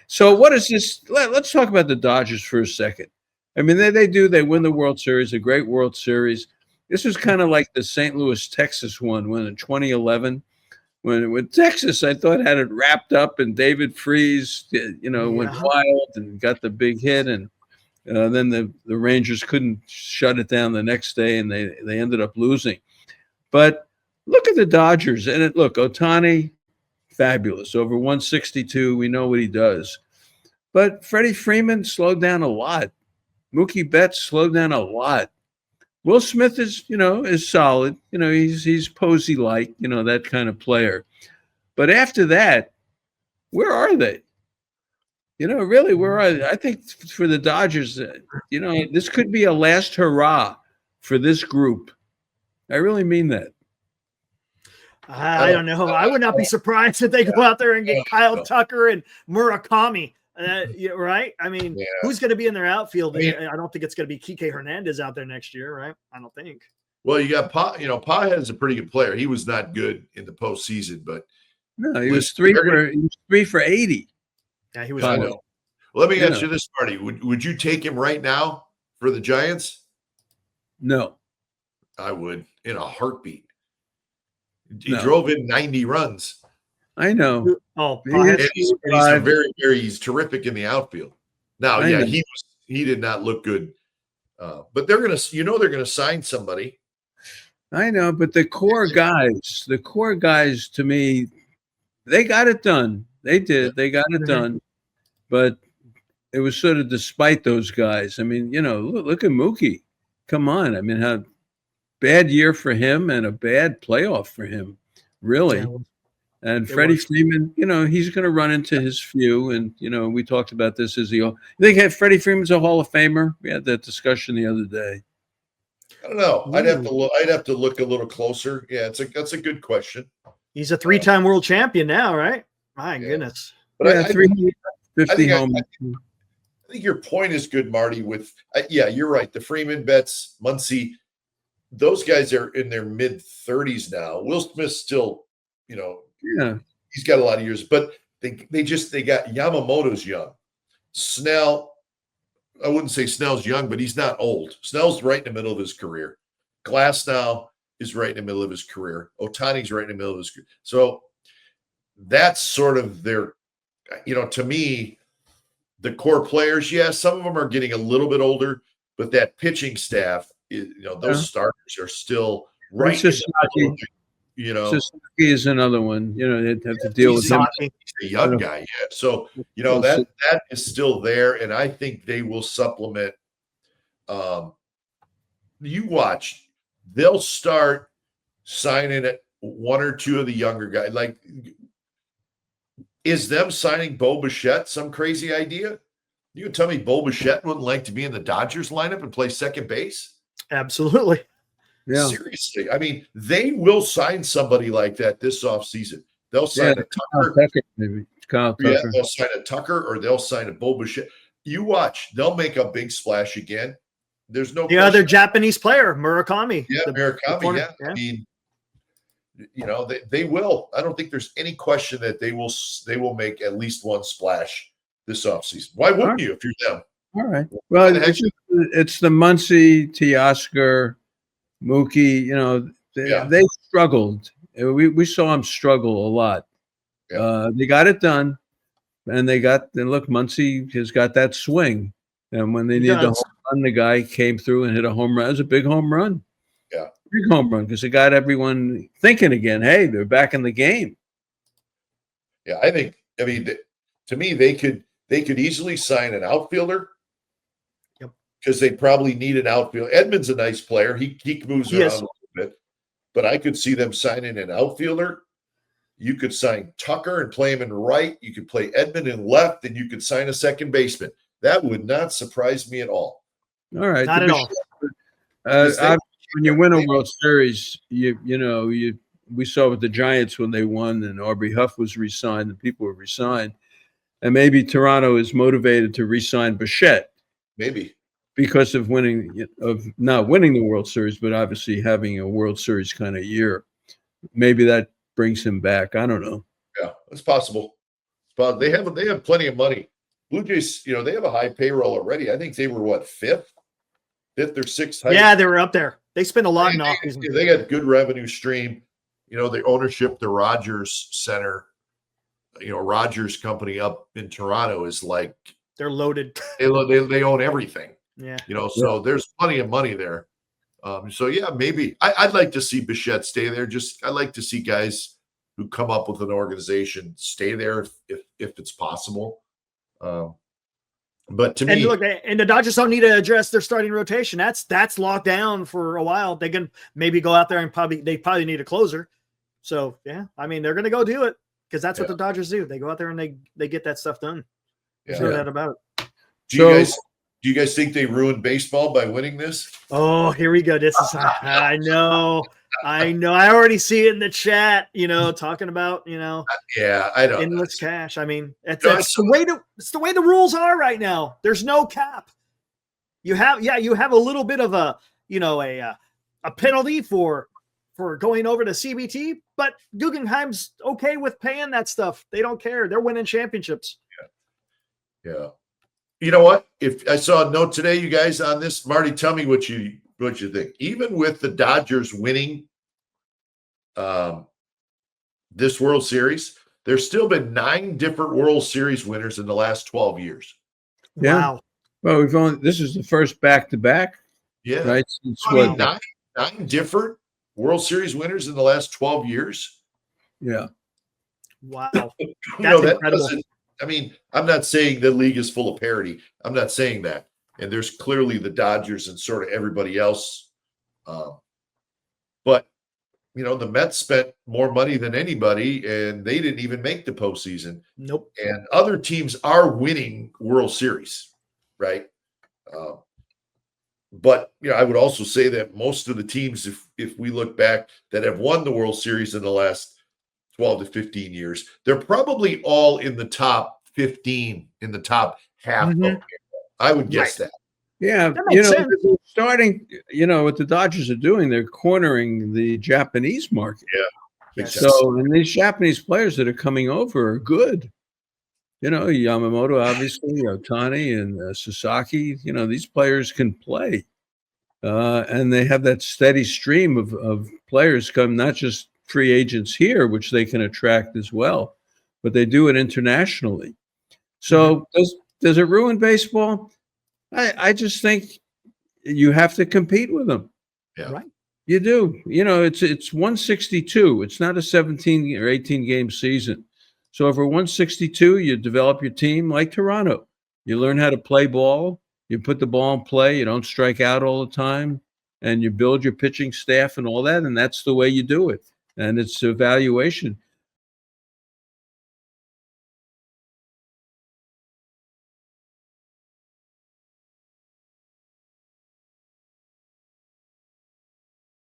So what is this? Let's talk about the Dodgers for a second. I mean, they win the World Series, a great World Series. This was kind of like the St. Louis, Texas one when in 2011, when Texas, I thought, had it wrapped up, and David Freese, went Yeah. wild and got the big hit, and then the Rangers couldn't shut it down the next day, and they ended up losing. But look at the Dodgers, and look, Ohtani, fabulous, over 162. We know what he does. But Freddie Freeman slowed down a lot. Mookie Betts slowed down a lot. Will Smith is solid. He's Posey like, that kind of player. But after that, where are they? Really, where are they? I think for the Dodgers, this could be a last hurrah for this group. I really mean that. I don't know. I would not be surprised if they go out there and get Kyle Tucker and Murakami. Right? I mean, who's going to be in their outfield? I don't think it's going to be Kike Hernandez out there next year, right? I don't think. Well, you got Pa. Pa is a pretty good player. He was not good in the postseason, but no, he was 3 for 80. Yeah, he was. I know. Well, let me ask you this, Marty. Would you take him right now for the Giants? No, I would in a heartbeat. He drove in 90 runs. I know. Oh, he's terrific in the outfield. Now, he did not look good, but they're gonna sign somebody. I know, but the core guys, to me, they got it done. They did. They got it done, but it was sort of despite those guys. I mean, look at Mookie. Come on. I mean, how bad year for him and a bad playoff for him, really. Yeah. And Freddie Freeman, he's going to run into his few. And, we talked about this. You think Freddie Freeman's a Hall of Famer? We had that discussion the other day. I don't know. I'd have to look a little closer. Yeah, that's a good question. He's a 3-time world champion now, right? My goodness. But I 350 home. I think your point is good, Marty. With you're right. The Freeman, Betts, Muncy, those guys are in their mid-30s now. Will Smith's still, he's got a lot of years, but they got Yamamoto's young. Snell, I wouldn't say Snell's young, but he's not old. Snell's right in the middle of his career. Glass now is right in the middle of his career. Ohtani's right in the middle of his career. So that's sort of their, to me, the core players. Some of them are getting a little bit older, but that pitching staff is, those starters are still right. Suzuki is another one. They'd have to deal with him. He's a young guy, So that is still there, and I think they will supplement. You watch; they'll start signing one or two of the younger guys. Like, is them signing Bo Bichette some crazy idea? You can tell me Bo Bichette wouldn't like to be in the Dodgers lineup and play second base? Absolutely. Yeah. Seriously. I mean, they will sign somebody like that this offseason. They'll sign a Tucker. Maybe Kyle Tucker. Yeah, they'll sign a Tucker or they'll sign a Bo Bichette. You watch. They'll make a big splash again. There's no the other Japanese player, Murakami. Yeah, Murakami. Yeah. I mean, they will. I don't think there's any question that they will make at least one splash this offseason. Why wouldn't you if you're them? All right. Well, it's the Muncy, Teoscar, Mookie. They struggled. We saw them struggle a lot. Yeah. They got it done, and look, Muncy has got that swing. And when they needed the home run, the guy came through and hit a home run. It was a big home run. Yeah. Big home run because it got everyone thinking again, hey, they're back in the game. Yeah, to me, they could easily sign an outfielder. Yep. Because they probably need an outfielder. Edmonds a nice player. He moves around a little bit. But I could see them signing an outfielder. You could sign Tucker and play him in right. You could play Edmund in left, and you could sign a second baseman. That would not surprise me at all. All right. Not at all. When you win a World Series, we saw with the Giants when they won and Aubrey Huff was re-signed and people were re-signed. And maybe Toronto is motivated to re-sign Bichette. Maybe. Because of not winning the World Series, but obviously having a World Series kind of year. Maybe that brings him back. I don't know. Yeah, it's possible. But they have plenty of money. Blue Jays, they have a high payroll already. I think they were what, fifth or sixth? Yeah, they were up there. They spent a lot in offseason. They got good revenue stream. The ownership, the Rogers Center, Rogers company up in Toronto is like they're loaded. They own everything. Yeah. So there's plenty of money there. So yeah, maybe I'd like to see Bichette stay there. I'd like to see guys who come up with an organization stay there if it's possible. But to me, look, and the Dodgers don't need to address their starting rotation. That's locked down for a while. They can maybe go out there and they probably need a closer. So yeah, I mean they're going to go do it because that's what the Dodgers do. They go out there and they get that stuff done. Yeah. No doubt about it. Do you guys think they ruined baseball by winning this? Oh, here we go. This is I know. I already see it in the chat, talking about, yeah, I don't endless cash. I mean, it's the way the rules are right now. There's no cap. You have a little bit of a penalty for going over to CBT, but Guggenheim's okay with paying that stuff. They don't care. They're winning championships. Yeah. You know what? If I saw a note today, you guys, on this, Marty, tell me what you think. Even with the Dodgers winning this World Series, there's still been 9 different World Series winners in the last 12 years. Yeah. Wow. Well, this is the first back-to-back. Yeah. Right. Since nine different World Series winners in the last 12 years. Yeah. Wow. That's incredible. I'm not saying the league is full of parity. I'm not saying that. And there's clearly the Dodgers and sort of everybody else. But, the Mets spent more money than anybody, and they didn't even make the postseason. Nope. And other teams are winning World Series, right? But, I would also say that most of the teams, if we look back, that have won the World Series in the last 12 to 15 years, they're probably all in the top 15, in the top half. Mm-hmm. I would guess that. Yeah, starting, what the Dodgers are doing, they're cornering the Japanese market. Yeah. So, and these Japanese players that are coming over are good. Yamamoto, obviously, Ohtani and Sasaki, these players can play. And they have that steady stream of players come, not just free agents here, which they can attract as well, but they do it internationally. So does it ruin baseball? I just think you have to compete with them. Yeah. Right. You do. It's 162. It's not a 17 or 18 game season. So over 162, you develop your team like Toronto. You learn how to play ball. You put the ball in play. You don't strike out all the time. And you build your pitching staff and all that. And that's the way you do it. And it's evaluation.